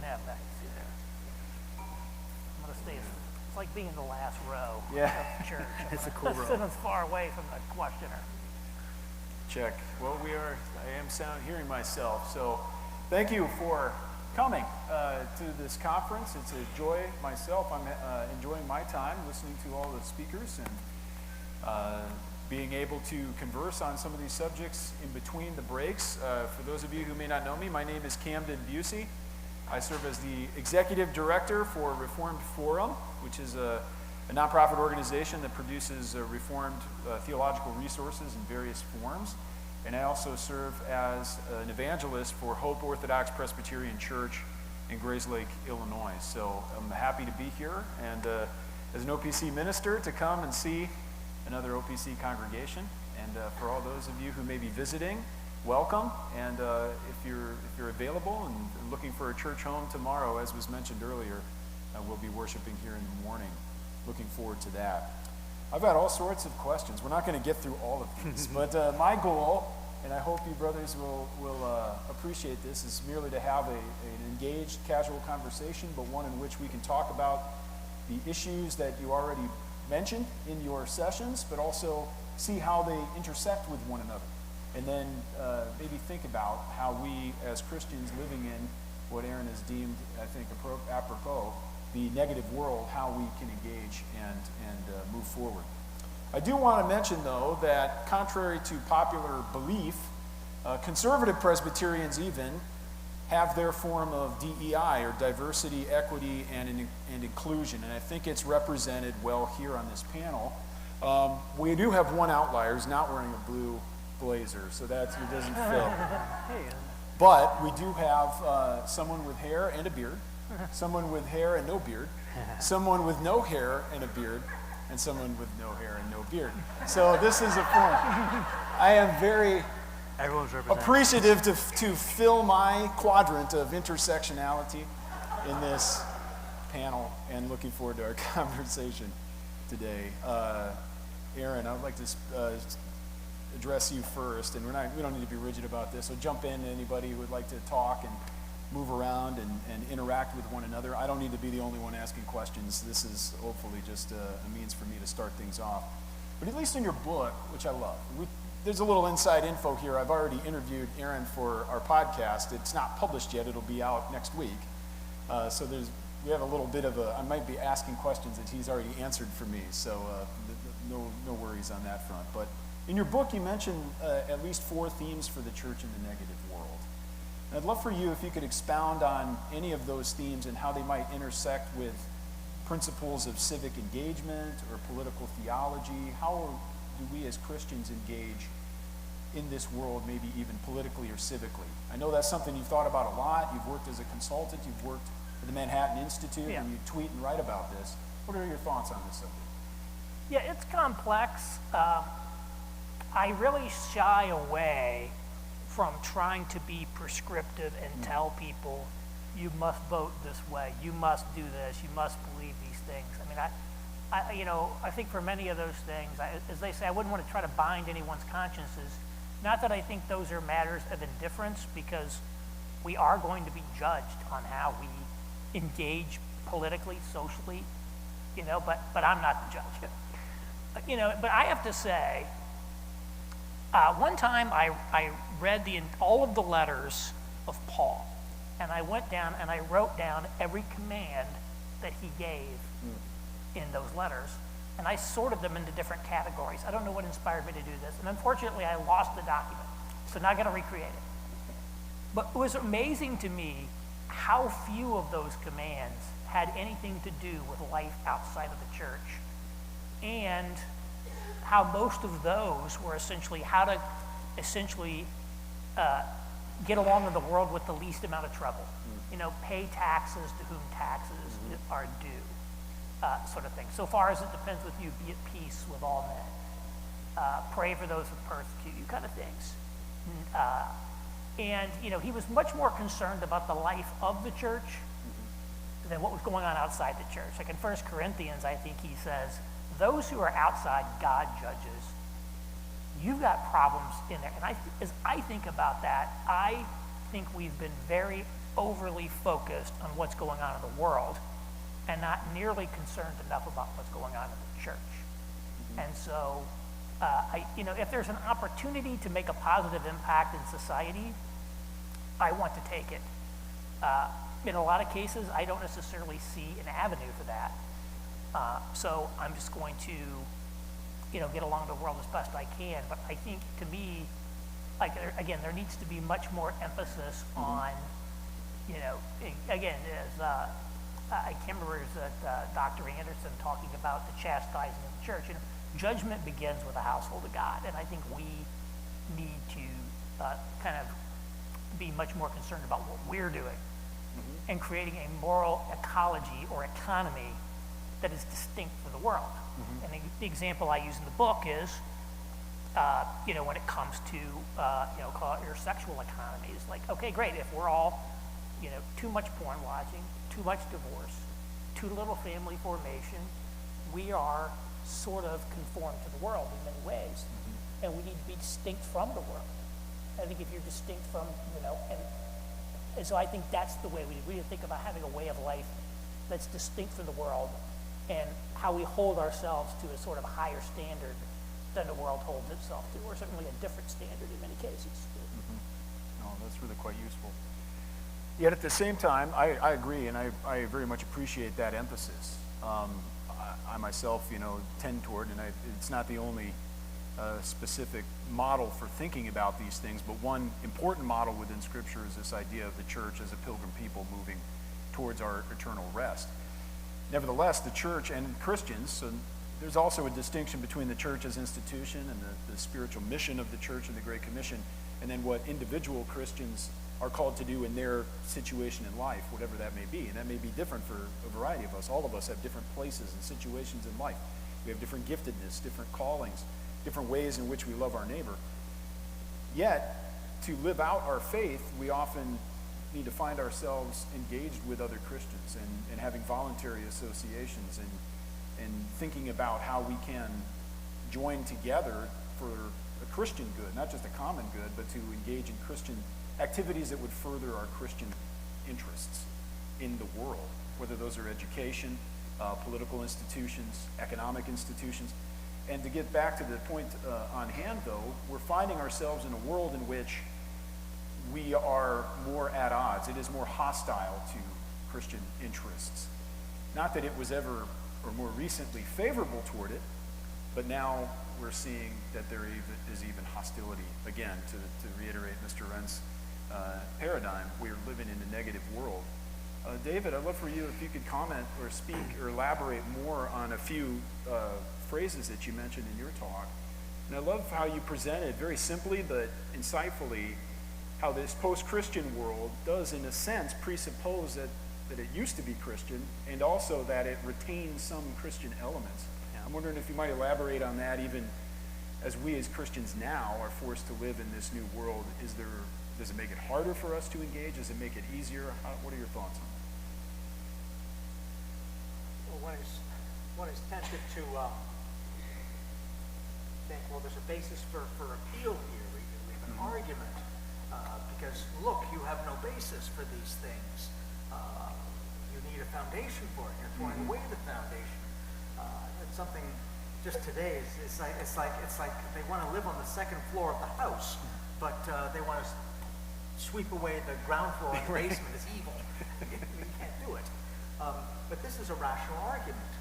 can have that. See there. I'm going to stay. It's like being in the last row of church. It's a cool row. Sitting as far away from the questioner. Check. Well, I am hearing myself. So thank you for coming to this conference. It's a joy myself. I'm enjoying my time listening to all the speakers and being able to converse on some of these subjects in between the breaks. For those of you who may not know me, my name is Camden Busey. I serve as the Executive Director for Reformed Forum, which is a nonprofit organization that produces Reformed theological resources in various forms. And I also serve as an evangelist for Hope Orthodox Presbyterian Church in Grayslake, Illinois. So I'm happy to be here and as an OPC minister to come and see another OPC congregation. And for all those of you who may be visiting, welcome. And if you're available and looking for a church home tomorrow, as was mentioned earlier, we'll be worshiping here in the morning. Looking forward to that. I've got all sorts of questions. We're not going to get through all of these, but my goal, and I hope you brothers will appreciate this, is merely to have an engaged, casual conversation, but one in which we can talk about the issues that you already mentioned in your sessions, but also see how they intersect with one another. And then maybe think about how we, as Christians living in what Aaron has deemed, I think, apropos, the negative world, how we can engage and move forward. I do want to mention, though, that contrary to popular belief, conservative Presbyterians even have their form of DEI, or diversity, equity, and inclusion, and I think it's represented well here on this panel. We do have one outlier who's not wearing a blue blazer, so it doesn't fit. But we do have someone with hair and a beard, someone with hair and no beard, someone with no hair and a beard, and someone with no hair and no beard. So this is a form. I am very appreciative to fill my quadrant of intersectionality in this panel, and looking forward to our conversation today. Aaron, I would like to address you first, and we don't need to be rigid about this, so jump in, anybody who would like to talk and move around and interact with one another. I don't need to be the only one asking questions. This is hopefully just a means for me to start things off. But at least in your book, which I love, there's a little inside info here. I've already interviewed Aaron for our podcast. It's not published yet. It'll be out next week. So we have a little bit of I might be asking questions that he's already answered for me, so no worries on that front. But in your book, you mentioned at least 4 themes for the church in the negative world. And I'd love for you if you could expound on any of those themes and how they might intersect with principles of civic engagement or political theology. How do we as Christians engage in this world, maybe even politically or civically? I know that's something you've thought about a lot. You've worked as a consultant. You've worked at the Manhattan Institute, and you tweet and write about this. What are your thoughts on this subject? Yeah, it's complex. I really shy away from trying to be prescriptive and tell people, you must vote this way, you must do this, you must believe these things. I mean, I think for many of those things, as they say, I wouldn't want to try to bind anyone's consciences. Not that I think those are matters of indifference, because we are going to be judged on how we engage politically, socially, but I'm not the judge. But I have to say, one time I read all of the letters of Paul, and I went down and I wrote down every command that he gave in those letters, and I sorted them into different categories. I don't know what inspired me to do this, and unfortunately I lost the document, so now I got to recreate it. But it was amazing to me how few of those commands had anything to do with life outside of the church, and how most of those were essentially how to get along in the world with the least amount of trouble. Pay taxes to whom taxes are due, sort of thing. So far as it depends with you, be at peace with all men. Pray for those who persecute you, kind of things. And he was much more concerned about the life of the church than what was going on outside the church. Like in 1 Corinthians, I think he says, those who are outside, God judges. You've got problems in there. And as I think about that, I think we've been very overly focused on what's going on in the world and not nearly concerned enough about what's going on in the church. And so, if there's an opportunity to make a positive impact in society, I want to take it. In a lot of cases, I don't necessarily see an avenue for that. So I'm just going to, get along the world as best I can. But I think, to me, there needs to be much more emphasis on, again, as I can't remember, is that Dr. Anderson talking about the chastising of the church. And judgment begins with the household of God. And I think we need to kind of be much more concerned about what we're doing and creating a moral ecology or economy that is distinct from the world. And the example I use in the book is, when it comes to, call it your sexual economy, is like, okay, great, if we're all, too much porn watching, too much divorce, too little family formation, we are sort of conformed to the world in many ways. And we need to be distinct from the world. I think if you're distinct from, and so I think that's the way we need to think about having a way of life that's distinct from the world, and how we hold ourselves to a sort of higher standard than the world holds itself to, or certainly a different standard in many cases. No, that's really quite useful. Yet at the same time, I agree, and I very much appreciate that emphasis. I myself, tend toward, and it's not the only specific model for thinking about these things, but one important model within Scripture is this idea of the church as a pilgrim people moving towards our eternal rest. Nevertheless, the church and Christians, so there's also a distinction between the church as institution and the spiritual mission of the church and the Great Commission, and then what individual Christians are called to do in their situation in life, whatever that may be. And that may be different for a variety of us. All of us have different places and situations in life. We have different giftedness, different callings, different ways in which we love our neighbor. Yet, to live out our faith, we often need to find ourselves engaged with other Christians and having voluntary associations and thinking about how we can join together for a Christian good, not just a common good, but to engage in Christian activities that would further our Christian interests in the world, whether those are education, political institutions, economic institutions. And to get back to the point on hand, though, we're finding ourselves in a world in which we are more at odds. It is more hostile to Christian interests. Not that it was ever, or more recently, favorable toward it, but now we're seeing that there is even hostility. Again, to reiterate Mr. Renn's paradigm, we're living in a negative world. David, I'd love for you if you could comment or speak or elaborate more on a few phrases that you mentioned in your talk. And I love how you presented very simply but insightfully how this post-Christian world does, in a sense, presuppose that it used to be Christian, and also that it retains some Christian elements. I'm wondering if you might elaborate on that, even as we as Christians now are forced to live in this new world. Does it make it harder for us to engage? Does it make it easier? What are your thoughts on that? Well, one is tempted to think, well, there's a basis for appeal here. We have an argument. Because, look, you have no basis for these things. You need a foundation for it. You're throwing away the foundation. It's something just today. It's like they want to live on the second floor of the house, but they want to sweep away the ground floor and the basement. It's evil. You can't do it. But this is a rational argument,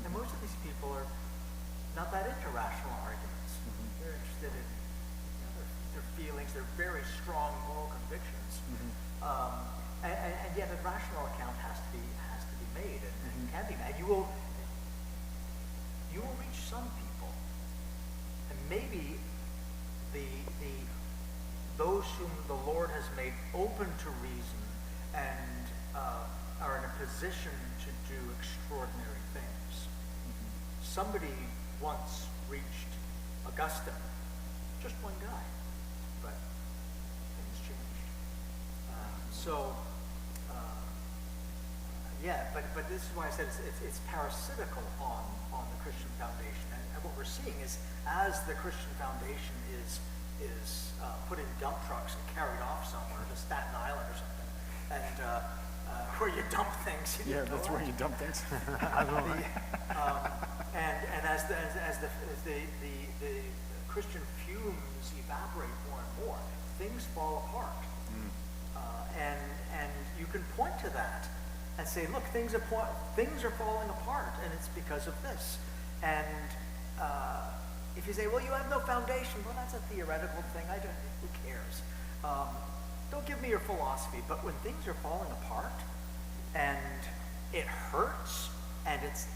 and most of these people are not that into rational arguments. They're interested in their feelings, their very strong moral convictions, and yet a rational account has to be made and can be made. You will reach some people, and maybe those whom the Lord has made open to reason and are in a position to do extraordinary things. Somebody once reached Augustine, just one guy. But things changed. But this is why I said it's parasitical on the Christian foundation. And what we're seeing is, as the Christian foundation is put in dump trucks and carried off somewhere to Staten Island or something, and where you dump things. You Yeah, didn't know that's where that. you dump things. And as the Christian fumes evaporate more and more, things fall apart. And you can point to that and say, look, things are falling apart, and it's because of this. And if you say, well, you have no foundation, well, that's a theoretical thing. Who cares? Don't give me your philosophy. But when things are falling apart, and it hurts, and it's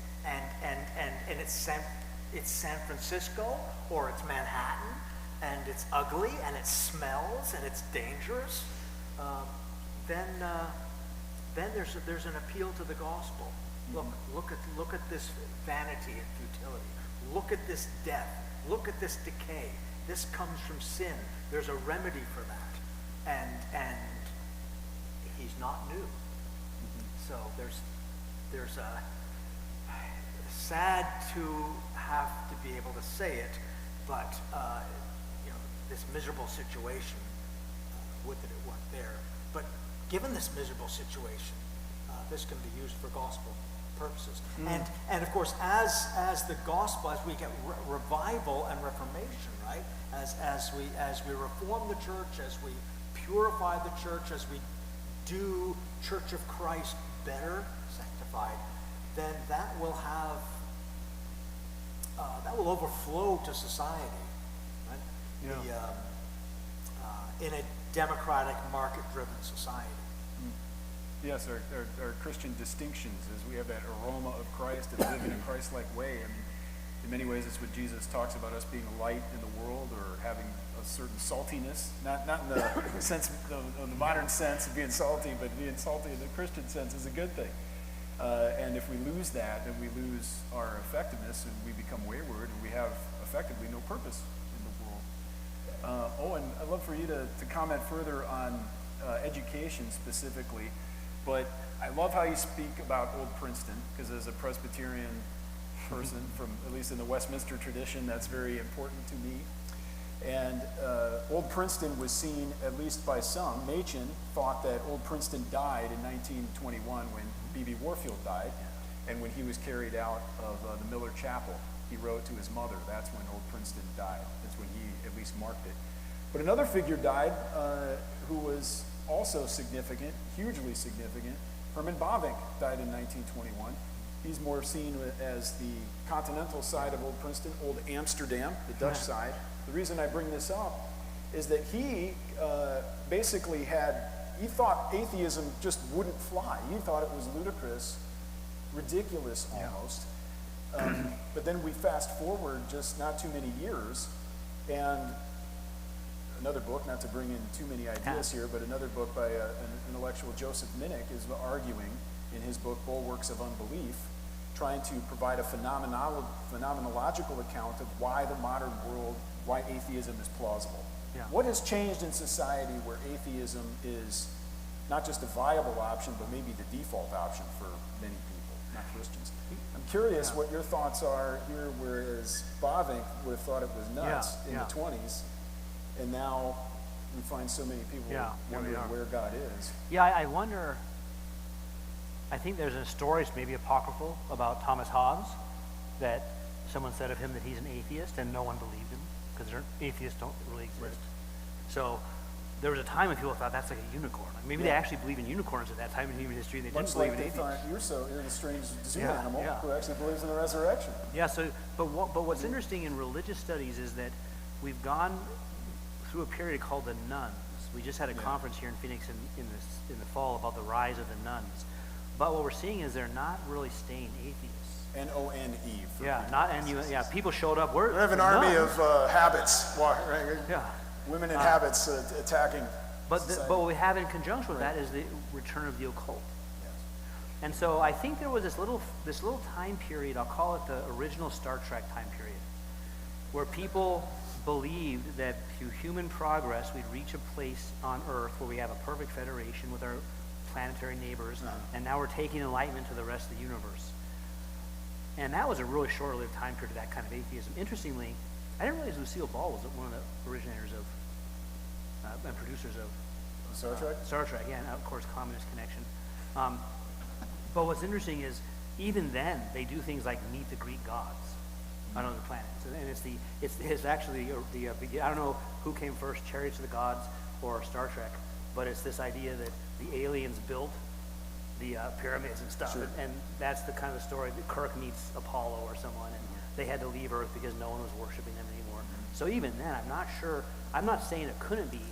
San Francisco or it's Manhattan, and it's ugly and it smells and it's dangerous, then there's an appeal to the gospel. Look at this vanity and futility. Look at this death. Look at this decay. This comes from sin. There's a remedy for that, and he's not new. So there's a sad to have to be able to say it, but this miserable situation, would that it weren't there. But given this miserable situation, this can be used for gospel purposes. And of course, as the gospel, as we get revival and reformation, right? As we reform the church, as we purify the church, as we do Church of Christ better, sanctified, then that will overflow to society, right? In a democratic, market-driven society. Yes, our Christian distinctions is we have that aroma of Christ and live in a Christ-like way. I mean, in many ways, it's what Jesus talks about us being a light in the world, or having a certain saltiness, not in the sense, the modern sense of being salty, but being salty in the Christian sense is a good thing. And if we lose that, then we lose our effectiveness, and we become wayward, and we have effectively no purpose in the world. Owen, I'd love for you to comment further on education specifically, but I love how you speak about Old Princeton, because as a Presbyterian person, from at least in the Westminster tradition, that's very important to me. And Old Princeton was seen, at least by some. Machen thought that Old Princeton died in 1921 when B.B. Warfield died, and when he was carried out of the Miller Chapel, he wrote to his mother, that's when Old Princeton died. That's when he at least marked it. But another figure died who was also significant, hugely significant. Herman Bavinck died in 1921. He's more seen as the continental side of Old Princeton, Old Amsterdam, the Dutch side. The reason I bring this up is that he basically he thought atheism just wouldn't fly. He thought it was ludicrous, ridiculous almost. But then we fast forward just not too many years, and another book, not to bring in too many ideas here, but another book by an intellectual, Joseph Minnick, is arguing in his book, Bulwarks of Unbelief, trying to provide a phenomenological account of why the modern world, why atheism is plausible. Yeah. What has changed in society where atheism is not just a viable option, but maybe the default option for many people, not Christians? I'm curious what your thoughts are here, whereas Bavinck would have thought it was nuts in the 20s, and now we find so many people wondering where God is. Yeah, I wonder, I think there's a story, maybe apocryphal, about Thomas Hobbes, that someone said of him that he's an atheist, and no one believed him, because atheists don't really exist. Right. So there was a time when people thought that's like a unicorn. Like maybe they actually believe in unicorns at that time in human history, and they didn't believe in atheists. Thought you're a strange zoo animal who actually believes in the resurrection. Yeah, but what's interesting in religious studies is that we've gone through a period called the nuns. We just had a conference here in Phoenix in the fall about the rise of the nuns. But what we're seeing is they're not really staying atheists. N-O-N-E. Not N-U. Yeah, people showed up. We have an army of habits, right? Yeah. Women in habits attacking. But what we have in conjunction with that is the return of the occult. Yes. And so I think there was this little time period. I'll call it the original Star Trek time period, where people believed that through human progress we'd reach a place on Earth where we have a perfect federation with our planetary neighbors, and now we're taking enlightenment to the rest of the universe. And that was a really short-lived time period of that kind of atheism. Interestingly, I didn't realize Lucille Ball was one of the originators of and producers of Star Trek? Star Trek, yeah, and of course, communist connection. But what's interesting is, even then, they do things like meet the Greek gods on other planets, and it's actually I don't know who came first, Chariots of the Gods or Star Trek, but it's this idea that the aliens built the pyramids and stuff, Sure. and that's the kind of story that Kirk meets Apollo or someone, and they had to leave Earth because no one was worshiping them anymore. So even then, I'm not sure. I'm not saying it couldn't be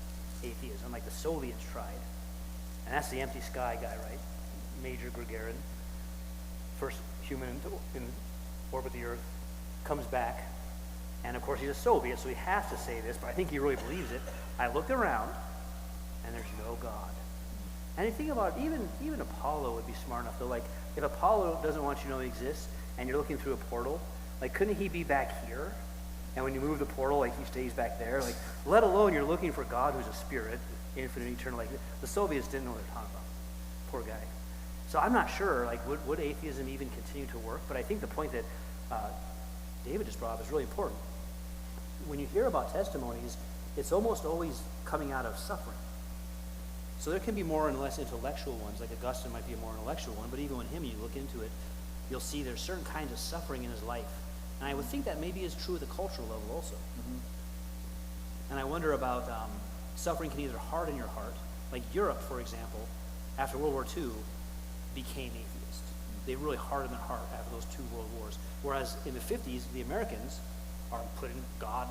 atheism, like the Soviets tried, and that's the empty sky guy, right? Major Gagarin, first human in orbit the Earth, comes back, and of course he's a Soviet, so he has to say this, but I think he really believes it. I looked around, and there's no God. And you think about it, even Apollo would be smart enough, though, like, if Apollo doesn't want you to know he exists, and you're looking through a portal, like, couldn't he be back here? And when you move the portal, like, he stays back there? Like, let alone you're looking for God who's a spirit, infinite, eternal. Like, the Soviets didn't know what they're talking about. Poor guy. So I'm not sure, like, would atheism even continue to work? But I think the point that David just brought up is really important. When you hear about testimonies, it's almost always coming out of suffering. So there can be more and less intellectual ones, like Augustine might be a more intellectual one, but even with him, you look into it, you'll see there's certain kinds of suffering in his life. And I would think that maybe is true at the cultural level also. And I wonder about suffering can either harden your heart, like Europe, for example, after World War II, became atheist. They really hardened their heart after those two world wars. Whereas in the 50s, the Americans are putting God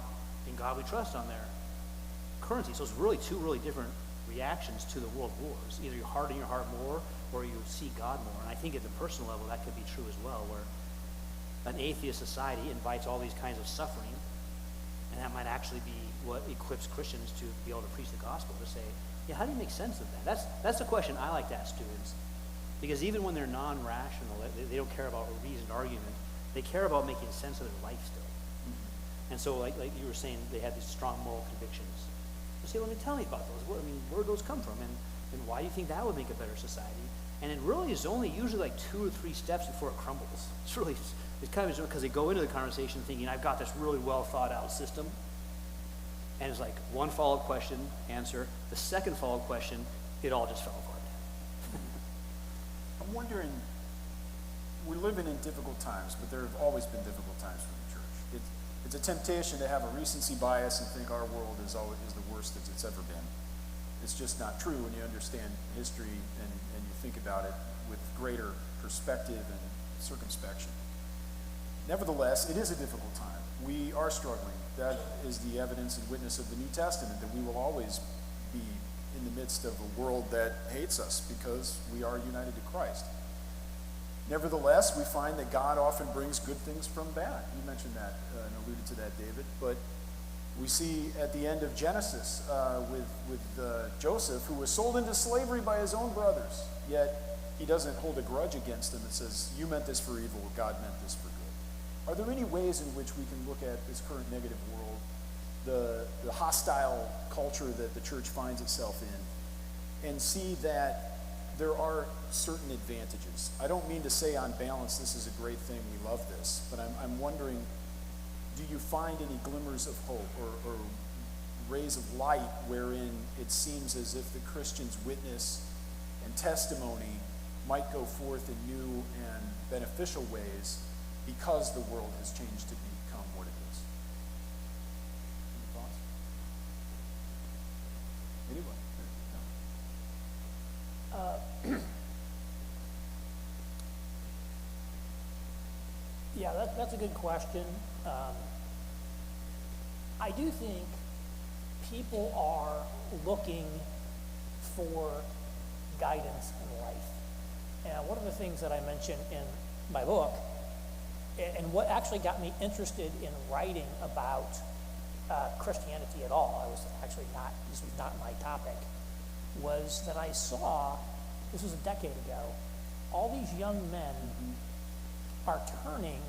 and godly trust on their currency. So it's really two really different reactions to the world wars. Either you harden your heart more or you see God more. And I think at the personal level that could be true as well, where an atheist society invites all these kinds of suffering, and that might actually be what equips Christians to be able to preach the gospel, to say, yeah, how do you make sense of that? That's the question I like to ask students. Because even when they're non-rational, they don't care about a reasoned argument, they care about making sense of their life still. And so like you were saying, they had these strong moral convictions. You say, tell me about those. Where do those come from? And why do you think that would make a better society? And it really is only usually like 2 or 3 steps before it crumbles. It's kind of because they go into the conversation thinking, I've got this really well thought out system. And it's like one follow-up question, answer. The second follow-up question, it all just fell apart. I'm wondering, we're living in difficult times, but there have always been difficult times for the church. It's a temptation to have a recency bias and think our world is the worst that it's ever been. It's just not true when you understand history and you think about it with greater perspective and circumspection. Nevertheless, it is a difficult time. We are struggling. That is the evidence and witness of the New Testament, that we will always be in the midst of a world that hates us because we are united to Christ. Nevertheless, we find that God often brings good things from bad. You mentioned that and alluded to that, David. But we see at the end of Genesis with Joseph, who was sold into slavery by his own brothers, yet he doesn't hold a grudge against them and says, you meant this for evil, God meant this for good. Are there any ways in which we can look at this current negative world, the hostile culture that the church finds itself in, and see that there are certain advantages? I don't mean to say on balance this is a great thing, we love this, but I'm wondering, do you find any glimmers of hope or rays of light wherein it seems as if the Christian's witness and testimony might go forth in new and beneficial ways because the world has changed to become what it is? Any thoughts? Anyone? Yeah, that's a good question. I do think people are looking for guidance in life. And one of the things that I mentioned in my book, and what actually got me interested in writing about Christianity at all, this was not my topic, was that I saw, this was a decade ago, all these young men are turning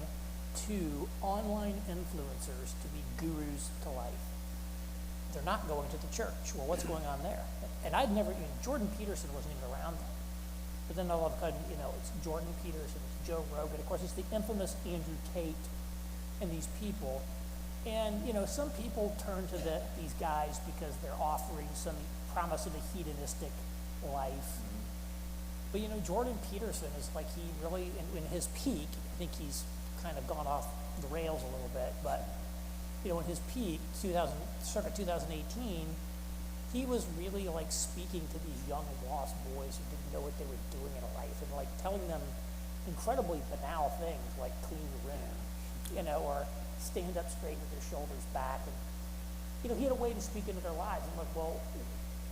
to online influencers to be gurus to life. They're not going to the church. Well, what's going on there? And I'd never, Jordan Peterson wasn't even around then. But then all of a sudden, it's Jordan Peterson, it's Joe Rogan. Of course, it's the infamous Andrew Tate and these people. And, some people turn to these guys because they're offering some promise of a hedonistic life. But Jordan Peterson is like, he really, in his peak, I think he's kind of gone off the rails a little bit, but in his peak, circa 2018, he was really like speaking to these young lost boys who didn't know what they were doing in life, and like telling them incredibly banal things like clean your room, or stand up straight with your shoulders back. And he had a way to speak into their lives. I'm like, well,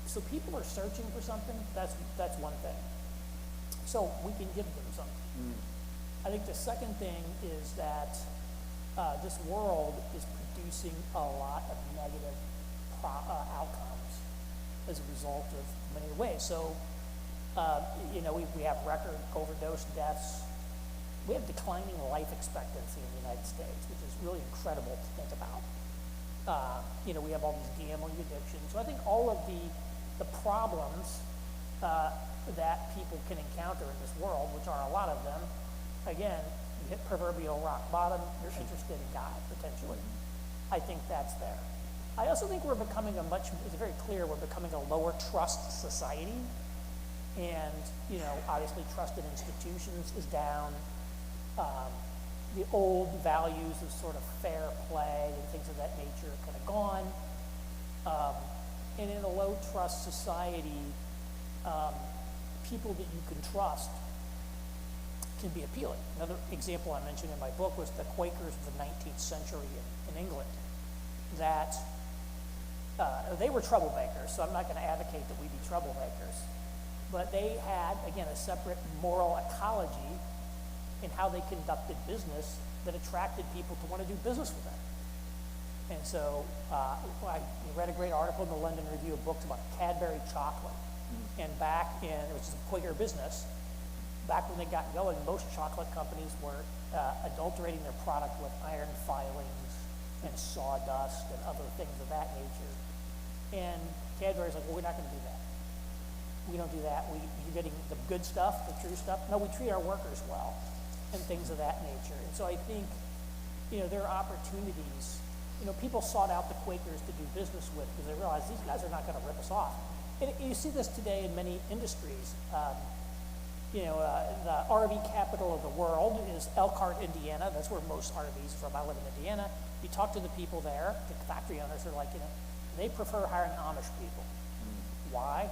so people are searching for something. That's one thing. So we can give them something. I think the second thing is that this world is producing a lot of negative outcomes as a result of many ways. So, we have record overdose deaths. We have declining life expectancy in the United States, which is really incredible to think about. We have all these gambling addictions. So I think all of the problems that people can encounter in this world, which are a lot of them, again, you hit proverbial rock bottom, you're interested in God, potentially. I think that's there. I also think we're becoming it's very clear we're becoming a lower trust society. And, obviously trust in institutions is down. The old values of sort of fair play and things of that nature are kind of gone. And in a low trust society, people that you can trust can be appealing. Another example I mentioned in my book was the Quakers of the 19th century in England. That they were troublemakers, so I'm not going to advocate that we be troublemakers. But they had, again, a separate moral ecology in how they conducted business that attracted people to want to do business with them. And so I read a great article in the London Review of Books about Cadbury chocolate. And which is a Quaker business, back when they got going, most chocolate companies were adulterating their product with iron filings and sawdust and other things of that nature. And Cadbury's like, well, we're not going to do that. We don't do that. You're getting the good stuff, the true stuff. No, we treat our workers well and things of that nature. And so I think, there are opportunities. People sought out the Quakers to do business with because they realized these guys are not going to rip us off. And you see this today in many industries. The RV capital of the world is Elkhart, Indiana. That's where most RVs are from. I live in Indiana. You talk to the people there, the factory owners are like, they prefer hiring Amish people. Why?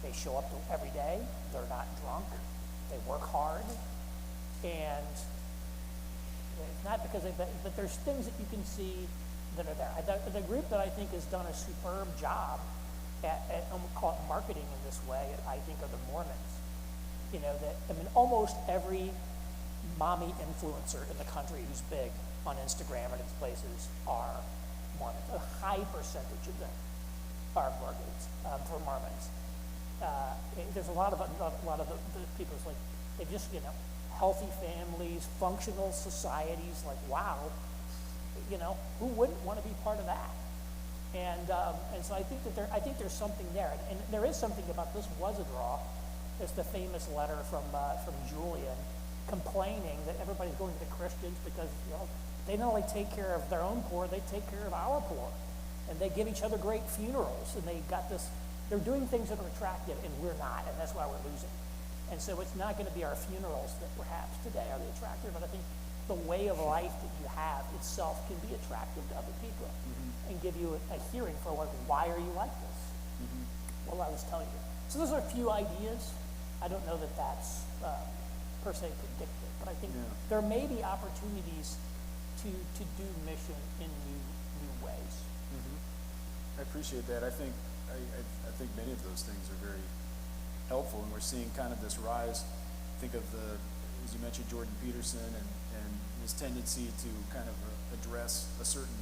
They show up every day. They're not drunk. They work hard. And it's not because but there's things that you can see that are there. The group that I think has done a superb job at call it marketing in this way, I think, are the Mormons. Almost every mommy influencer in the country who's big on Instagram and its places are Mormons. A high percentage of them are Mormons, for Mormons. There's a lot of the people, it's like, they've just, healthy families, functional societies, like, wow, who wouldn't want to be part of that? And so I think there's something there, and there is something about this was a draw. There's the famous letter from Julian complaining that everybody's going to the Christians because they not only take care of their own poor, they take care of our poor, and they give each other great funerals, and they're doing things that are attractive, and we're not, and that's why we're losing. And so it's not going to be our funerals that perhaps today are the attractive, but I think the way of life that you have itself can be attractive to other people and give you a hearing for why are you like this? Well, I was telling you. So those are a few ideas. I don't know that that's per se predictive, but I think there may be opportunities to do mission in new ways. I appreciate that. I think many of those things are very helpful, and we're seeing kind of this rise. Think of as you mentioned, Jordan Peterson and his tendency to kind of address a certain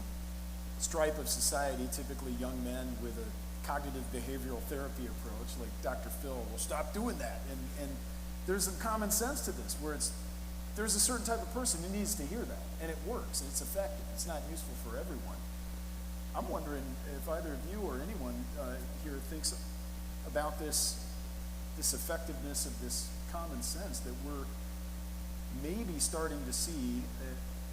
stripe of society, typically young men with a cognitive behavioral therapy approach, like Dr. Phil will stop doing that. And there's some common sense to this, where there's a certain type of person who needs to hear that, and it works, and it's effective. It's not useful for everyone. I'm wondering if either of you or anyone here thinks about this effectiveness of this common sense that we're maybe starting to see,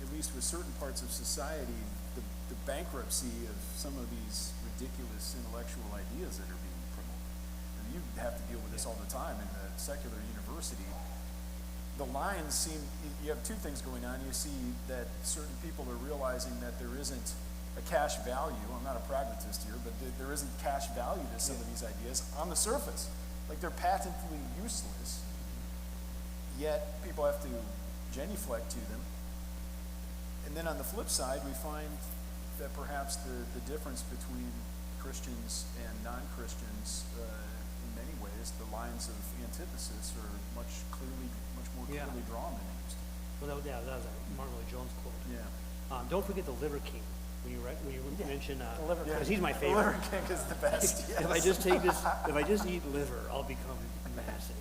at least with certain parts of society, the bankruptcy of some of these ridiculous intellectual ideas that are being you have to deal with this all the time in the secular university. The lines seem, you have two things going on. You see that certain people are realizing that there isn't a cash value. I'm not a pragmatist here, but there isn't cash value to some of these ideas on the surface. Like they're patently useless, yet people have to genuflect to them. And then on the flip side, we find that perhaps the difference between Christians and non-Christians, in many ways, the lines of antithesis are much more clearly drawn than they used to. Well, that was a Martin Lloyd Jones quote. Yeah. Don't forget the Liver King. When you mention, The Liver King. because he's my The favorite. Liver King is the best. Yes. If I just eat liver, I'll become massive.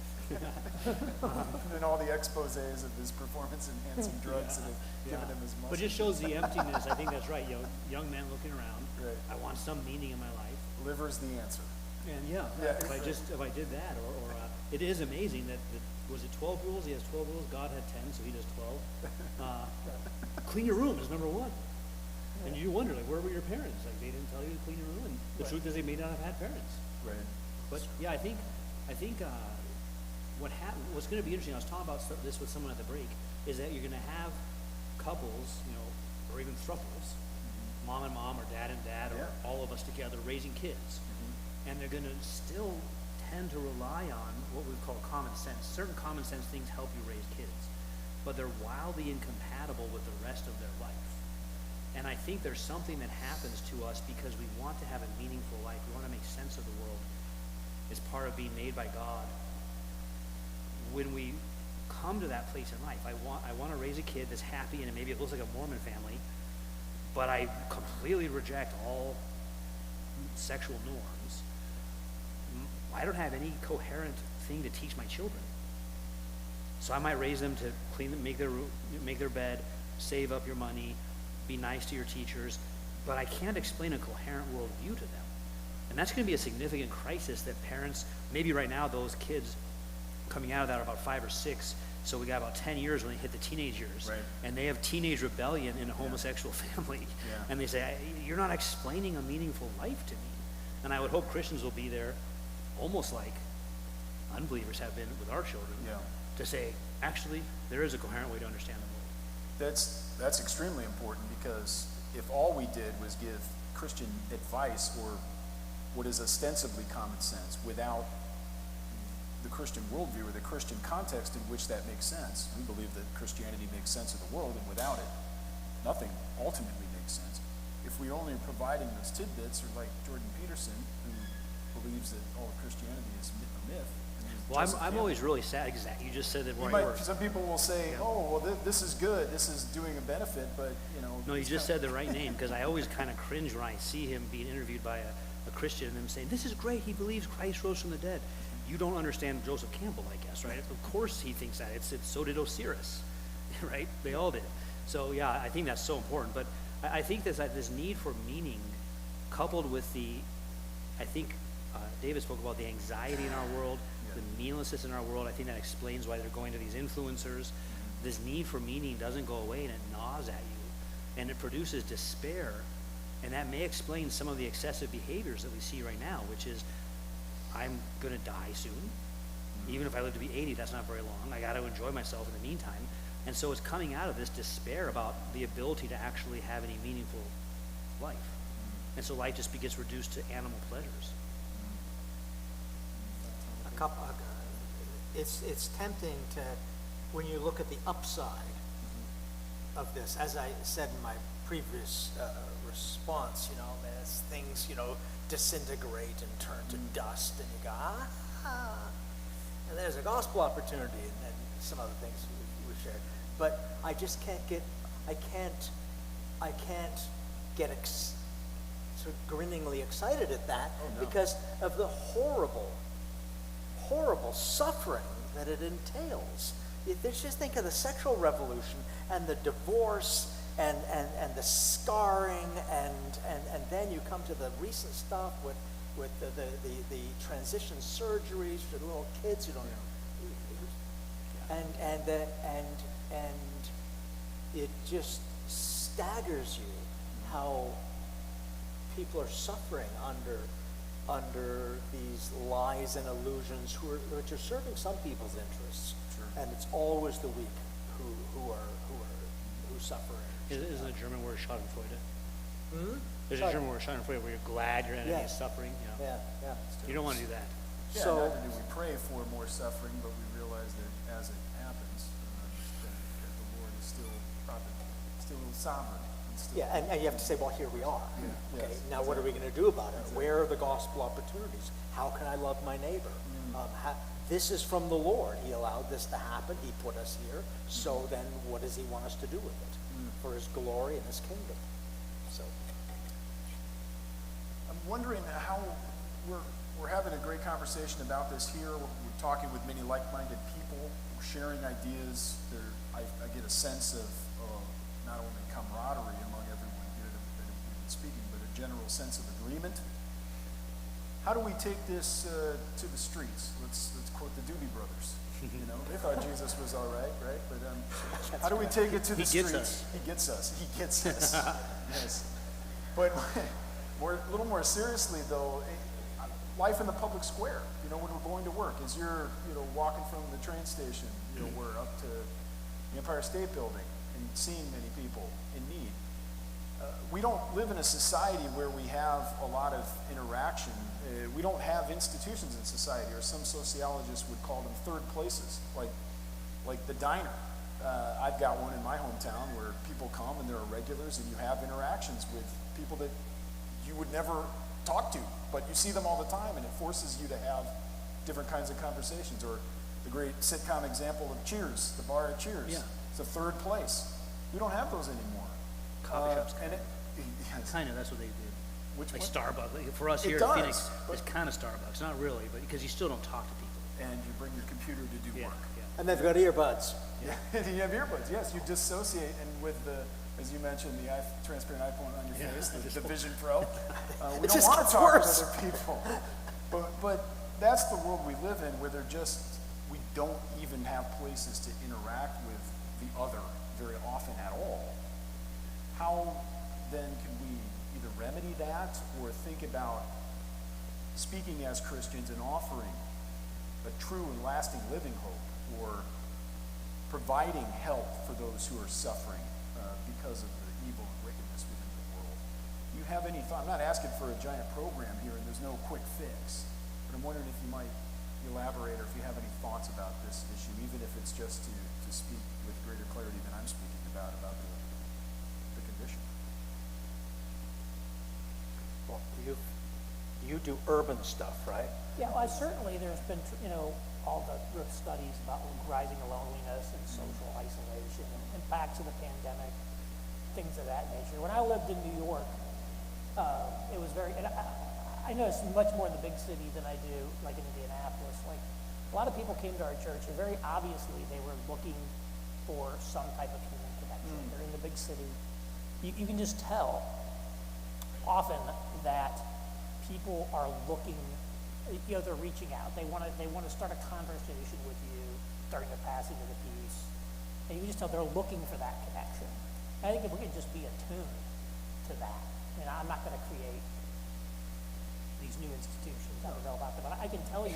And then all the exposés of his performance-enhancing drugs that have given him his muscle. But it just shows the emptiness. I think that's right. Young man looking around. Right. I want some meaning in my life. Liver's the answer. And if I did that, or it is amazing that was it 12 rules? He has 12 rules. God had 10, so he does 12. Clean your room is number one. And you wonder, like, where were your parents? Like, they didn't tell you to clean your room. And the truth is, they may not have had parents. Right. But yeah, I think what's going to be interesting. I was talking about this with someone at the break. Is that you're going to have couples, or even thruples, mom and mom, or dad and dad, or all of us together raising kids, and they're going to still tend to rely on what we call common sense. Certain common sense things help you raise kids, but they're wildly incompatible with the rest of their life. And I think there's something that happens to us because we want to have a meaningful life. We want to make sense of the world. It's part of being made by God. When we come to that place in life, I want to raise a kid that's happy, and maybe it looks like a Mormon family, but I completely reject all sexual norms. I don't have any coherent thing to teach my children. So I might raise them to make their bed, save up your money, be nice to your teachers, but I can't explain a coherent worldview to them. And that's going to be a significant crisis that parents, maybe right now those kids coming out of that are about 5 or 6, so we got about 10 years when they hit the teenage years. Right. And they have teenage rebellion in a homosexual family. Yeah. And they say, you're not explaining a meaningful life to me. And I would hope Christians will be there almost like unbelievers have been with our children, to say, actually, there is a coherent way to understand the world. That's extremely important, because if all we did was give Christian advice or what is ostensibly common sense without the Christian worldview or the Christian context in which that makes sense, we believe that Christianity makes sense of the world, and without it, nothing ultimately makes sense. If we only are providing those tidbits, or like Jordan Peterson, who believes that all of Christianity is a myth. Well, I'm always really sad. Exactly. You just said that where I work. Some people will say, oh, well, this is good. This is doing a benefit, but, No, you just said the right name, because I always kind of cringe when I see him being interviewed by a Christian and them saying, this is great. He believes Christ rose from the dead. You don't understand Joseph Campbell, I guess, right? Of course he thinks that. So did Osiris, right? They all did. So, yeah, I think that's so important. But I think there's this need for meaning coupled with I think David spoke about the anxiety in our world, the meaninglessness in our world. I think that explains why they're going to these influencers. This need for meaning doesn't go away, and it gnaws at you, and it produces despair. And that may explain some of the excessive behaviors that we see right now, which is, I'm going to die soon. Even if I live to be 80, that's not very long. I got to enjoy myself in the meantime. And so it's coming out of this despair about the ability to actually have any meaningful life. And so life just gets reduced to animal pleasures. It's tempting to, when you look at the upside of this, as I said in my previous response, as things, disintegrate and turn to dust, and you go, and there's a gospel opportunity, and some other things we've shared. But I just can't get sort of grinningly excited at that because of the horrible suffering that it entails. Just think of the sexual revolution and the divorce and the scarring and then you come to the recent stuff with the transition surgeries for the little kids who don't know. And it just staggers you how people are suffering under under these lies and illusions which are serving some people's interests. Sure. And it's always the weak who suffer. Isn't the German word Schadenfreude? Hmm? There's a German word Schadenfreude where you're glad your enemy is suffering. You know. Yeah. You don't want to do that. Yeah, So- not only do we pray for more suffering, but we realize that as it happens, that the Lord is still sovereign. And still, Yeah, and you have to say, well, here we are. Yeah, Okay, yes, now what are we going to do about it? Where are the gospel opportunities? How can I love my neighbor? This is from the Lord. He allowed this to happen. He put us here. So then what does he want us to do with it? For his glory and his kingdom. So, I'm wondering how we're having a great conversation about this here. We're talking with many like-minded people. We're sharing ideas. I get a sense of not only camaraderie among everyone here that we've been speaking, but a general sense of agreement. How do we take this to the streets? Let's quote the Doobie Brothers. You know, they thought Jesus was all right? But how do we take it to the streets? He gets us. He gets us. Yes. But a little more seriously, though, life in the public square. You know, when we're going to work, as you're walking from the train station, we're up to the Empire State Building and seeing many people in need. We don't live in a society where we have a lot of interaction. We don't have institutions in society, or some sociologists would call them third places, like the diner. I've got one in my hometown where people come and there are regulars, and you have interactions with people that you would never talk to, but you see them all the time, and it forces you to have different kinds of conversations. Or the great sitcom example of Cheers, the bar at Cheers. Yeah. It's a third place. We don't have those anymore. Coffee shops. Yes. Kind of, that's what they do. Which Like one? Starbucks. Like for us It here does, in Phoenix, but- it's kind of Starbucks. Not really, but because you still don't talk to people. And you bring your computer to do work. and they've got earbuds. Yeah. You have earbuds, yes. You dissociate, and with as you mentioned, the transparent iPhone on your face, the Vision Pro. We don't just want to gets talk worse. with other people. But that's the world we live in, where we don't even have places to interact with the other very often at all. How then can we either remedy that or think about speaking as Christians and offering a true and lasting living hope, or providing help for those who are suffering because of the evil and wickedness within the world? Do you have any thought? I'm not asking for a giant program here, and there's no quick fix, but I'm wondering if you might elaborate, or if you have any thoughts about this issue, even if it's just to speak with greater clarity than I'm speaking about the condition. Well, you do urban stuff, right? Yeah, well, certainly there's been, all the studies about rising loneliness and social isolation and impacts of the pandemic, things of that nature. When I lived in New York, it was and I noticed much more in the big city than I do, like in Indianapolis. Like, a lot of people came to our church, and very obviously they were looking for some type of human connection. They're in the big city. You can just tell often that people are looking, they're reaching out. They want to start a conversation with you during the passing of the peace. And you can just tell they're looking for that connection. I think if we could just be attuned to that, I'm not going to create these new institutions. I don't know about them, but I can tell you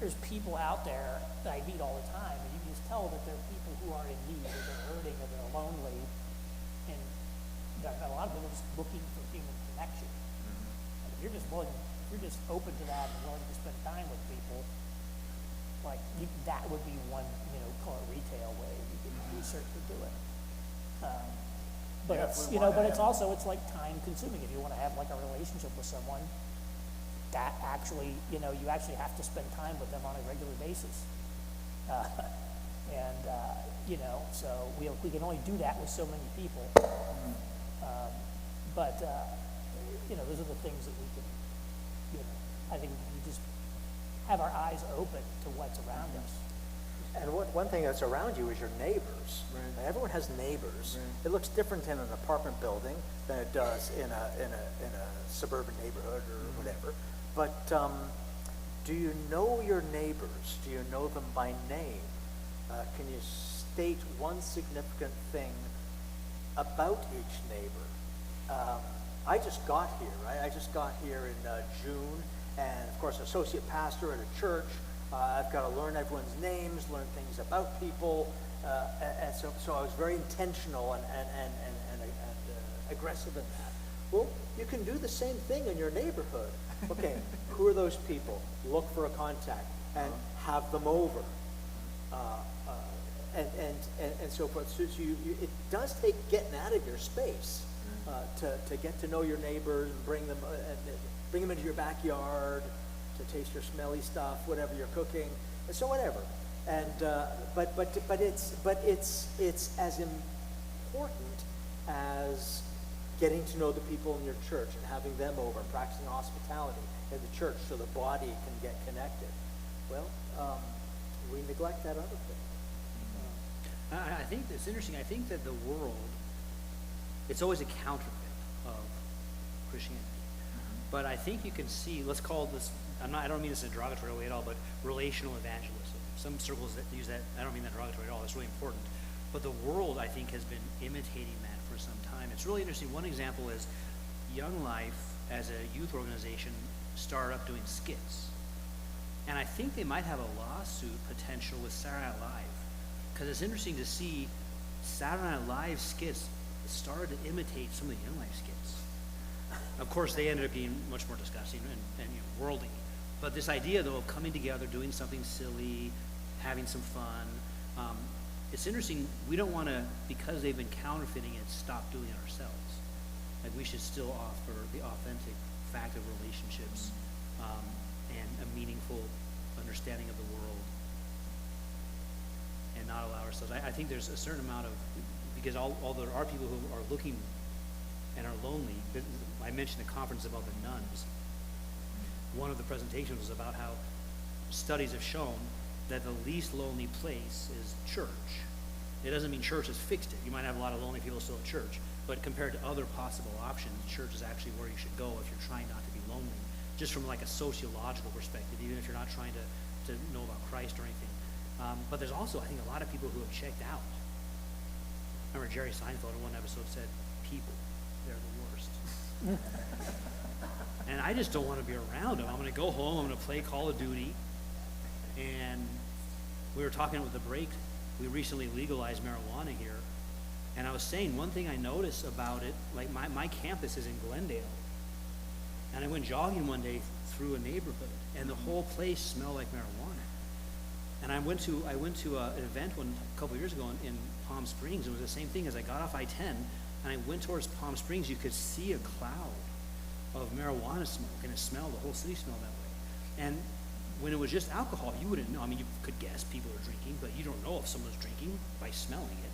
there's people out there that I meet all the time, and you can just tell that there are people who are in need, or they're hurting, or they're lonely, and a lot of them are just looking for human connection. And if you're just open to that and willing to spend time with people, that would be one, call it retail way. You certainly do it. But Yeah, it's, if we wanna but it's have- also, it's like time consuming. If you want to have like a relationship with someone, that actually, you actually have to spend time with them on a regular basis. So we can only do that with so many people. Those are the things that we can, I think we just have our eyes open to what's around us. And one thing that's around you is your neighbors. Right. And everyone has neighbors. Right. It looks different in an apartment building than it does in a suburban neighborhood or whatever. But do you know your neighbors? Do you know them by name? Can you state one significant thing about each neighbor? I just got here, right? I just got here in June, and of course, associate pastor at a church. I've got to learn everyone's names, learn things about people, and so I was very intentional and aggressive in that. Well, you can do the same thing in your neighborhood. Okay, who are those people? Look for a contact and have them over, and so forth. So it does take getting out of your space to get to know your neighbors and bring them into your backyard to taste your smelly stuff, whatever you're cooking, and so whatever. And but it's as important as getting to know the people in your church and having them over, practicing hospitality in the church so the body can get connected. Well, we neglect that other thing. I think it's interesting. I think that the world, it's always a counterfeit of Christianity. But I think you can see, let's call this, I don't mean this in a derogatory way at all, but relational evangelism. Some circles that use that, I don't mean that derogatory at all, it's really important. But the world, I think, has been imitating that for some time. It's really interesting. One example is Young Life, as a youth organization, started up doing skits. And I think they might have a lawsuit potential with Saturday Night Live. Because it's interesting to see Saturday Night Live skits started to imitate some of the Young Life skits. Of course, they ended up being much more disgusting and worldly. But this idea, though, of coming together, doing something silly, having some fun, it's interesting. We don't want to, because they've been counterfeiting it, stop doing it ourselves. Like, we should still offer the authentic fact of relationships and a meaningful understanding of the world, and not allow ourselves. I think there's a certain amount of, because although there are people who are looking and are lonely. I mentioned the conference about the nuns. One of the presentations was about how studies have shown that the least lonely place is church. It doesn't mean church has fixed it. You might have a lot of lonely people still at church, but compared to other possible options, church is actually where you should go if you're trying not to be lonely, just from like a sociological perspective, even if you're not trying to know about Christ or anything. But there's also, I think, a lot of people who have checked out. I remember Jerry Seinfeld in one episode said, people, they're the worst. And I just don't want to be around them. I'm going to go home, I'm going to play Call of Duty. And we were talking with the break, we recently legalized marijuana here. And I was saying, one thing I noticed about it, like my campus is in Glendale. And I went jogging one day through a neighborhood, and the whole place smelled like marijuana. And I went to an event a couple years ago in Palm Springs. It was the same thing. As I got off I-10 and I went towards Palm Springs, you could see a cloud of marijuana smoke, and it smelled, the whole city smelled that way. And when it was just alcohol, you wouldn't know. I mean, you could guess people are drinking, but you don't know if someone's drinking by smelling it.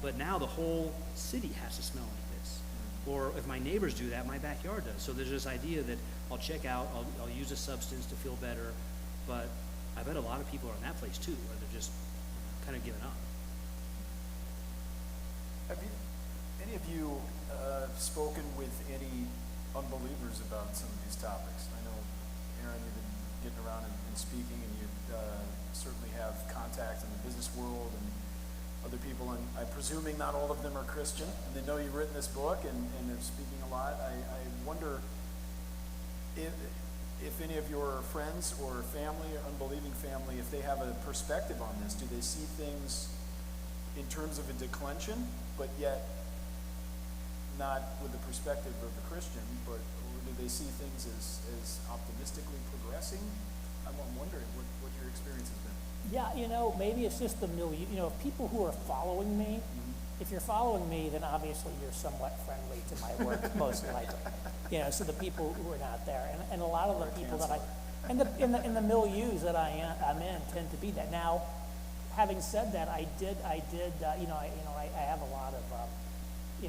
But now the whole city has to smell like this. Or if my neighbors do that, my backyard does. So there's this idea that I'll check out, I'll use a substance to feel better, but I bet a lot of people are in that place too, where they're just kind of giving up. Have any of you spoken with any unbelievers about some of these topics? I know, Aaron, you've been getting around and speaking, and you certainly have contacts in the business world and other people, and I'm presuming not all of them are Christian, and they know you've written this book and they're speaking a lot. I wonder if any of your friends or family, or unbelieving family, if they have a perspective on this. Do they see things in terms of a declension, but yet not with the perspective of a Christian, or do they see things as optimistically progressing? I'm wondering what your experience has been. Yeah, maybe it's just the milieu. People who are following me, if you're following me, then obviously you're somewhat friendly to my work, most likely. So the people who are not there, and a lot of the people that in the milieus that I'm in tend to be that. Now, having said that, I have a lot of,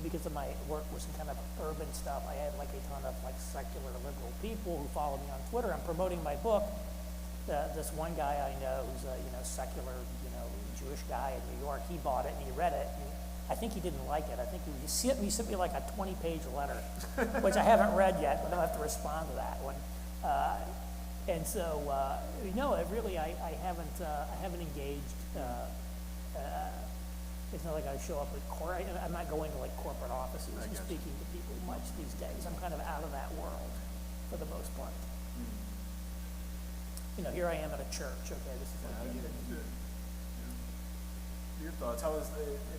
because of my work with some kind of urban stuff, I have like a ton of like secular liberal people who follow me on Twitter. I'm promoting my book. This one guy I know who's a secular Jewish guy in New York, he bought it and he read it. And I think he didn't like it. I think he sent me like a 20-page letter, which I haven't read yet, but I'll have to respond to that one. And so I haven't engaged It's not like I show up at I'm not going to like corporate offices and speaking to people much these days. I'm kind of out of that world for the most part. You know, here I am at a church. Okay, this is like your thoughts. Have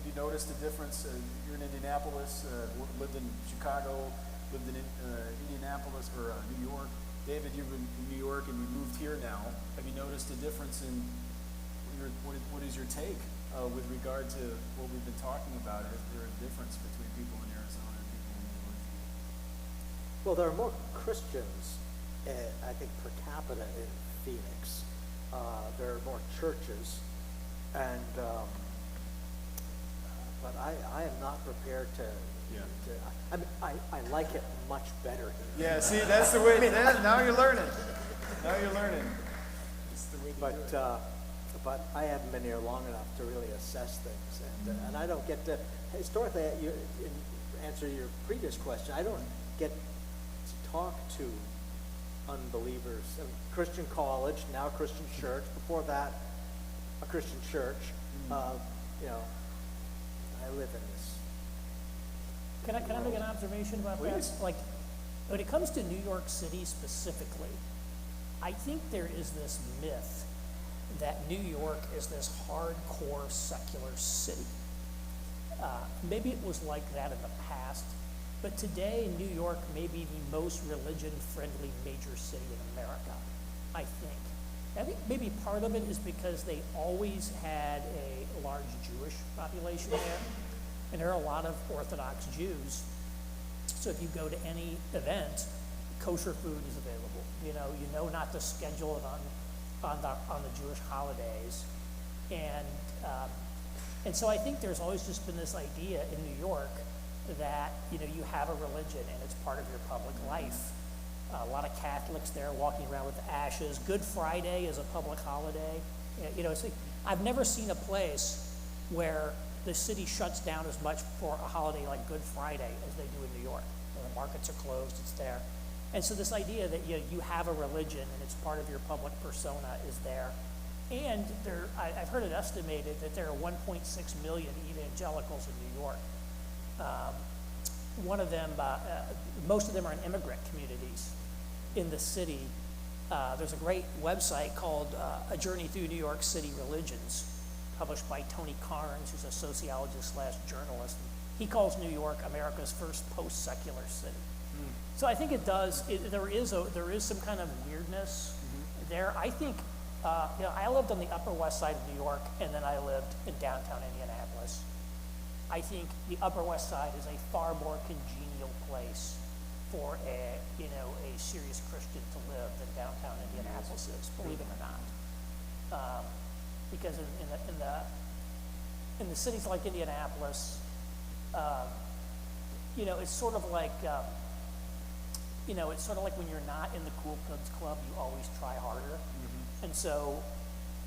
you noticed a difference? You're in Indianapolis, lived in Chicago, lived in Indianapolis or New York. David, you've been in New York and you moved here now. Have you noticed a difference in what is your take with regard to what we've been talking about? Is there a difference between people in Arizona and people in New York? Well, there are more Christians, I think, per capita in Phoenix. There are more churches, and but I am not prepared to. Yeah. I mean, I like it much better here. Yeah. See, that's the way. Now you're learning. Now you're learning. It's the way to do it. But I haven't been here long enough to really assess things, and I don't get to historically. In answer to your previous question, I don't get to talk to unbelievers. Christian college, now Christian church. Before that, a Christian church. You know, I live in this. Can I make an observation about Please. that? Like, when it comes to New York City specifically, I think there is this myth that New York is this hardcore secular city. Maybe it was like that in the past, but today New York may be the most religion-friendly major city in America, I think. I think maybe part of it is because they always had a large Jewish population there, and there are a lot of Orthodox Jews. So if you go to any event, kosher food is available. You know not to schedule it on the Jewish holidays, and so I think there's always just been this idea in New York that you have a religion and it's part of your public life. A lot of Catholics there walking around with ashes. Good Friday is a public holiday. It's like, I've never seen a place where the city shuts down as much for a holiday like Good Friday as they do in New York. The markets are closed, it's there. And so this idea that you have a religion and it's part of your public persona is there. And I've heard it estimated that there are 1.6 million evangelicals in New York. One of them, most of them are in immigrant communities in the city. There's a great website called A Journey Through New York City Religions, published by Tony Carnes, who's a sociologist/journalist. He calls New York America's first post-secular city. So I think it does. There is some kind of weirdness there. I think I lived on the Upper West Side of New York, and then I lived in downtown Indianapolis. I think the Upper West Side is a far more congenial place for a serious Christian to live than downtown Indianapolis is, believe it or not. Because in the cities like Indianapolis, it's sort of like when you're not in the cool kids club, you always try harder. And so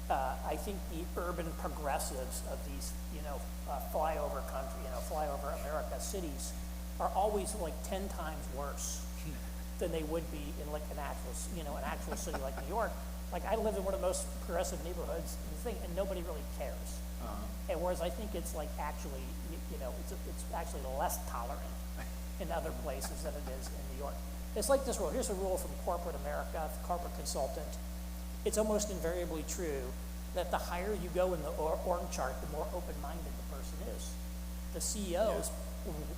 I think the urban progressives of these flyover country, flyover America cities are always like 10 times worse than they would be in like an actual city like New York. Like I live in one of the most progressive neighborhoods and nobody really cares. And whereas I think it's like actually, it's actually less tolerant in other places than it is in New York. It's like this rule. Here's a rule from corporate America, corporate consultant. It's almost invariably true that the higher you go in the org chart, the more open-minded the person is. The CEO is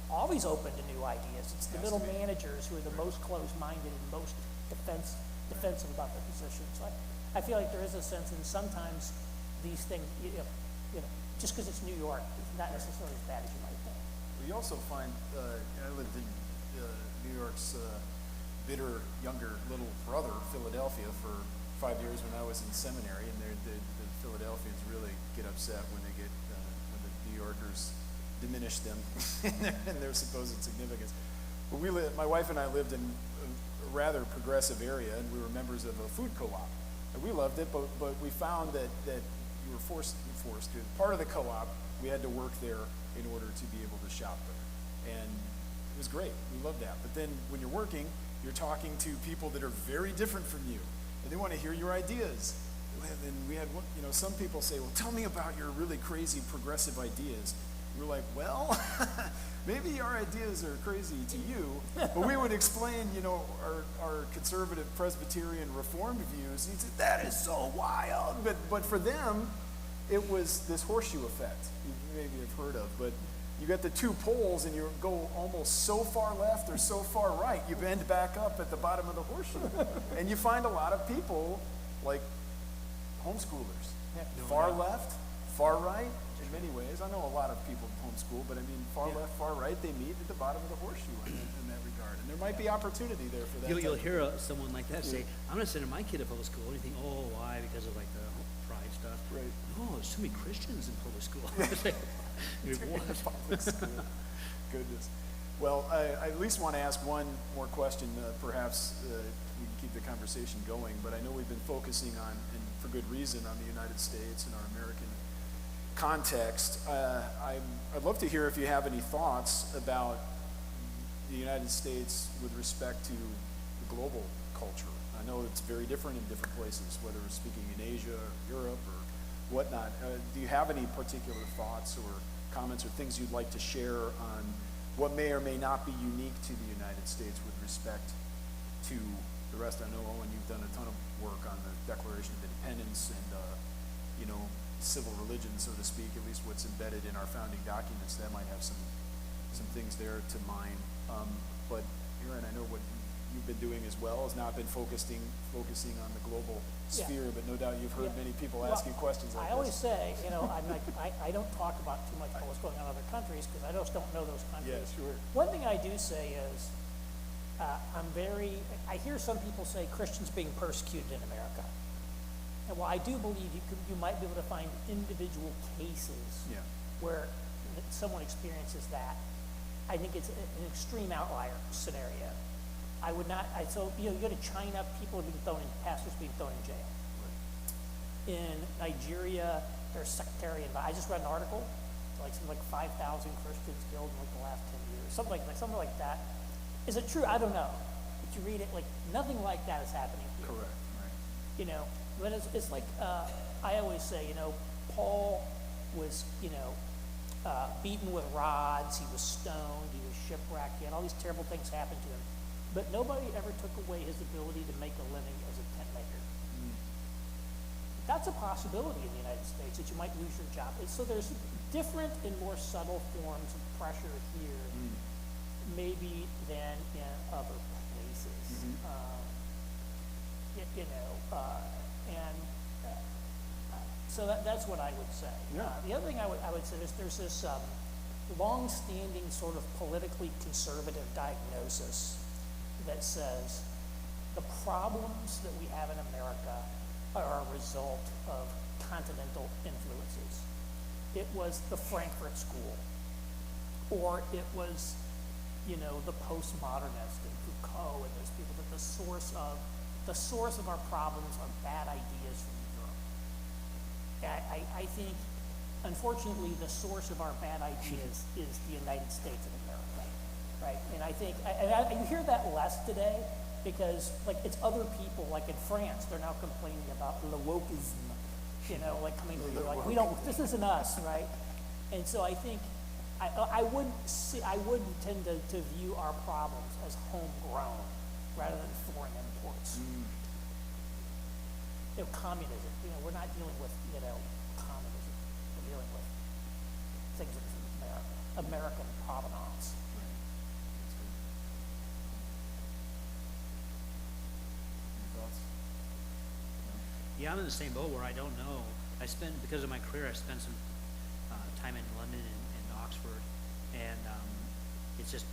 always open to new ideas. It's the middle managers who are the most closed-minded and most defensive about their position. So I feel like there is a sense, and sometimes these things, just because it's New York, it's not necessarily as bad as you might think. We also find, I lived in New York's bitter younger little brother, Philadelphia, for 5 years when I was in seminary, and the Philadelphians really get upset when they get when the New Yorkers diminish them and their supposed significance. But my wife and I lived in a rather progressive area, and we were members of a food co-op, and we loved it. But we found that you were forced to. Part of the co-op, we had to work there in order to be able to shop there, and it was great. We loved that. But then when you're working, you're talking to people that are very different from you, and they want to hear your ideas. and we had some people say, well, tell me about your really crazy progressive ideas. We're like, well, maybe our ideas are crazy to you, but we would explain, our conservative Presbyterian Reformed views. He said, that is so wild. But for them, it was this horseshoe effect you maybe have heard of. But you got the two poles and you go almost so far left or so far right, you bend back up at the bottom of the horseshoe. And you find a lot of people like homeschoolers. Far left, far right, in many ways. I know a lot of people homeschool, but I mean, far left, far right, they meet at the bottom of the horseshoe in that regard. And there might be opportunity there for that. You'll hear someone like that say, I'm going to send my kid to public school. And you think, oh, why? Because of like the pride stuff. Right. No, there's too many Christians in public school. Public school. Goodness. Well, I at least want to ask one more question. Perhaps we can keep the conversation going, but I know we've been focusing on, and for good reason, on the United States and our American context. I'd love to hear if you have any thoughts about the United States with respect to the global culture. I know it's very different in different places, whether we're speaking in Asia or Europe or whatnot. Do you have any particular thoughts or comments or things you'd like to share on what may or may not be unique to the United States with respect to the rest? I know, Owen, you've done a ton of work on the Declaration of Independence and, civil religion, so to speak, at least what's embedded in our founding documents. That might have some things there to mine. But Aaron, I know what you've been doing as well has not been focusing on the global sphere, but no doubt you've heard many people ask you questions like I always this. say, I don't talk about too much about what's going on in other countries because I just don't know those countries. Yeah, sure. One thing I do say is, I hear some people say Christians being persecuted in America. And while I do believe you might be able to find individual cases where someone experiences that, I think it's an extreme outlier scenario. I would not, you go to China, pastors being thrown in jail. Right. In Nigeria, there's sectarian, I just read an article, something like 5,000 Christians killed in the last 10 years, something like that. Is it true? I don't know. But you read it, nothing like that is happening here. Correct, right. But it's like, I always say, Paul was, beaten with rods, he was stoned, he was shipwrecked, he had all these terrible things happen to him. But nobody ever took away his ability to make a living as a tent maker. That's a possibility in the United States, that you might lose your job. So there's different and more subtle forms of pressure here, maybe than in other places. So that's what I would say. Yeah. The other thing I would say is there's this long-standing sort of politically conservative diagnosis that says the problems that we have in America are a result of continental influences. It was the Frankfurt School, or it was, the postmodernists and Foucault and those people, that the source of our problems are bad ideas from Europe. I think, unfortunately, the source of our bad ideas is the United States of America, right? And I think, you hear that less today because, it's other people, like in France, they're now complaining about le wokeism, coming to we don't, this isn't us, right? And so I think, I would tend to view our problems as homegrown rather than foreign imports. Communism, we're not dealing with, communism. We're dealing with things that are from American provenance. Any thoughts? Yeah, I'm in the same boat where I don't know. Because of my career, I spent some time in London and Oxford, and it's just,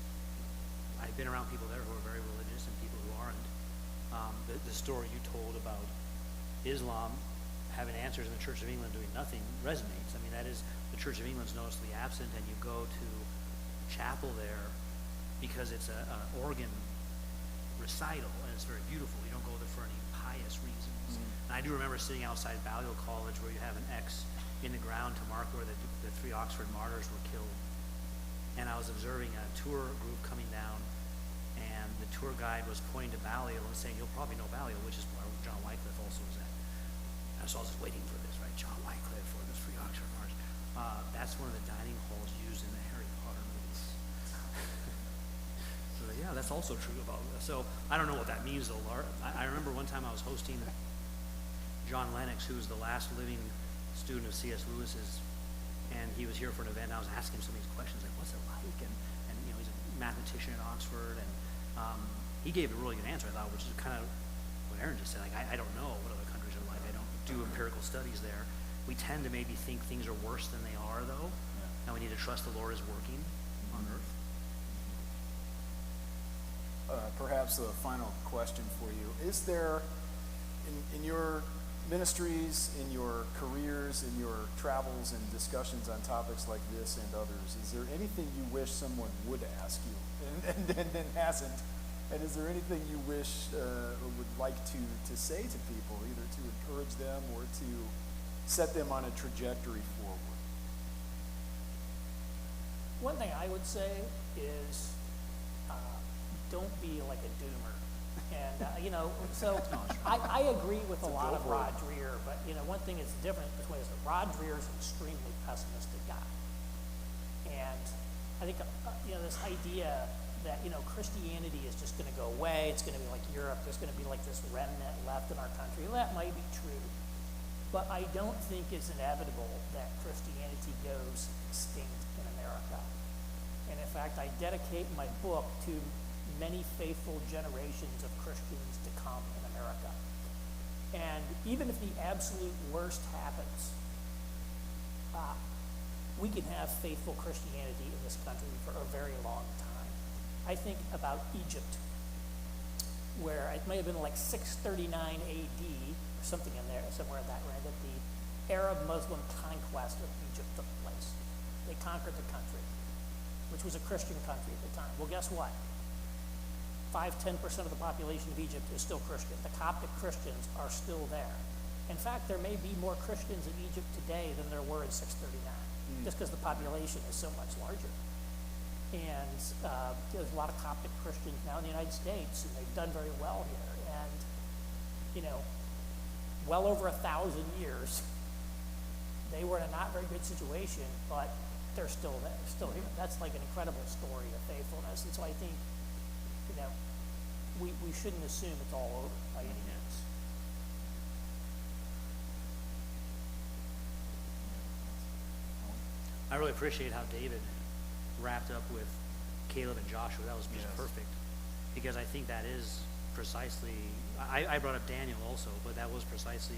I've been around people there who are very religious and people who aren't. The story you told about Islam having answers and the Church of England doing nothing resonates. I mean, that is, the Church of England's noticeably absent, and you go to chapel there because it's an organ recital, and it's very beautiful. You don't go there for any pious reasons. And I do remember sitting outside Balliol College where you have an X in the ground to mark where the 3 Oxford martyrs were killed. And I was observing a tour group coming down, and the tour guide was pointing to Balliol and saying, you'll probably know Balliol, which is where John Wycliffe also was at. So I was just waiting for this, right? John Wycliffe or this Free Oxford March. That's one of the dining halls used in the Harry Potter movies. So yeah, that's also true about. So I don't know what that means though, Laura. I remember one time I was hosting John Lennox, who was the last living student of C.S. Lewis's, and he was here for an event. And I was asking him some of these questions, like, what's it like? And you know, he's a mathematician at Oxford, and he gave a really good answer, I thought, which is kind of what Aaron just said. Like, I don't know what other countries are like. I don't do empirical studies there. We tend to maybe think things are worse than they are, though, and we need to trust the Lord is working on earth. Perhaps a final question for you. Is there, in your ministries, in your careers, in your travels and discussions on topics like this and others, is there anything you wish someone would ask you and hasn't? And is there anything you wish or would like to say to people, either to encourage them or to set them on a trajectory forward? One thing I would say is don't be like a doomer. And, so I agree with a lot of Rod Dreher, but, one thing that's different between us, Rod Dreher is an extremely pessimistic guy. And I think, this idea that, Christianity is just going to go away, it's going to be like Europe, there's going to be like this remnant left in our country. Well, that might be true. But I don't think it's inevitable that Christianity goes extinct in America. And in fact, I dedicate my book to many faithful generations of Christians to come in America. And even if the absolute worst happens, we can have faithful Christianity in this country for a very long time. I think about Egypt, where it may have been like 639 AD, or something in there, somewhere in that range, that the Arab-Muslim conquest of Egypt took place. They conquered the country, which was a Christian country at the time. Well, guess what? 5-10% of the population of Egypt is still Christian. The Coptic Christians are still there. In fact, there may be more Christians in Egypt today than there were in 639, just because the population is so much larger. And there's a lot of Coptic Christians now in the United States, and they've done very well here. And, well over 1,000 years, they were in a not very good situation, but they're still there, still here. That's like an incredible story of faithfulness. And so I think, we shouldn't assume it's all over by any means. I really appreciate how David wrapped up with Caleb and Joshua. That was just perfect, because I think that is precisely, I brought up Daniel also, but that was precisely,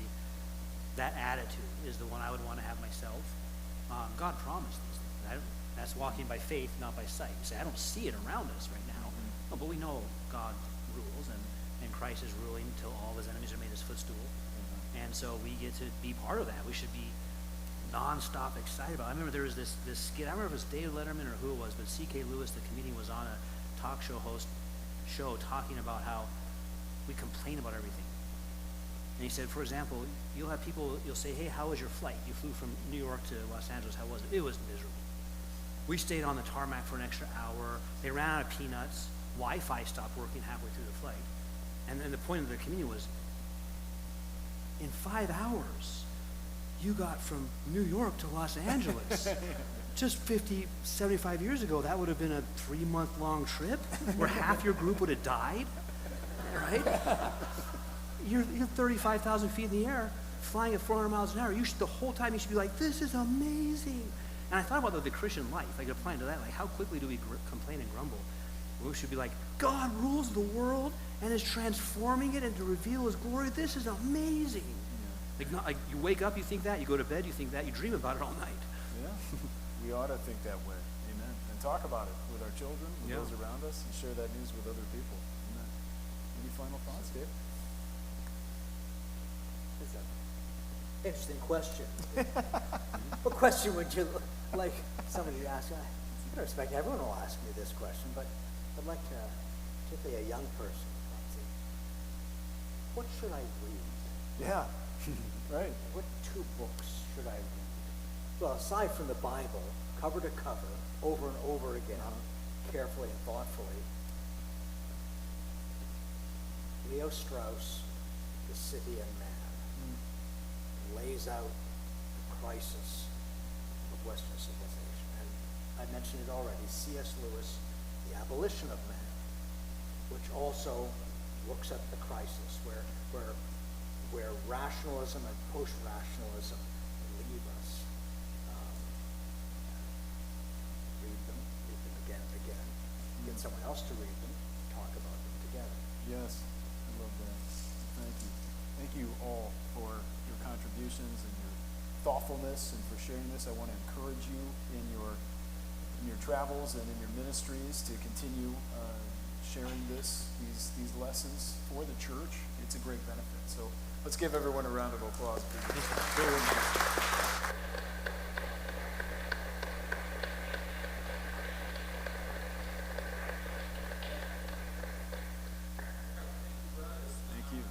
that attitude is the one I would want to have myself. God promised these things. That's walking by faith, not by sight. You say, I don't see it around us right now. Oh, but we know God rules, and Christ is ruling until all of his enemies are made his footstool. And so we get to be part of that. We should be nonstop excited about it. I remember there was this skit, I don't remember if it was David Letterman or who it was, but C.K. Lewis, the comedian, was on a talk show talking about how we complain about everything. And he said, for example, you'll have people, you'll say, hey, how was your flight? You flew from New York to Los Angeles. How was it? It was miserable. We stayed on the tarmac for an extra hour. They ran out of peanuts. Wi-Fi stopped working halfway through the flight. And then the point of the comedian was, in 5 hours, you got from New York to Los Angeles. Just 50, 75 years ago, that would have been a 3-month-long trip where half your group would have died, right? You're 35,000 feet in the air, flying at 400 miles an hour. The whole time you should be like, this is amazing. And I thought about the Christian life, like applying to that, like how quickly do we complain and grumble? We should be like, God rules the world and is transforming it and to reveal his glory. This is amazing. Yeah. Like you wake up, you think that, you go to bed, you think that, you dream about it all night. Yeah, we ought to think that way. Amen. And talk about it with our children, with those around us, and share that news with other people. Amen. Any final thoughts, Dave? It's an interesting question. What question would you like somebody to ask? I respect everyone will ask me this question, but I'd like to, particularly a young person, what should I read? Yeah, right. What 2 books should I read? Well, aside from the Bible, cover to cover, over and over again, carefully and thoughtfully, Leo Strauss, The City and Man. lays out the crisis of Western civilization. And I mentioned it already, C.S. Lewis, The Abolition of Man, which also looks at the crisis where rationalism and post-rationalism leave us. Read them again and again. Get someone else to read them, talk about them together. Yes, I love that. Thank you. Thank you all for your contributions and your thoughtfulness and for sharing this. I want to encourage you in your travels and in your ministries to continue sharing these lessons for the church. It's a great benefit. So let's give everyone a round of applause, please. Very nice. Thank you.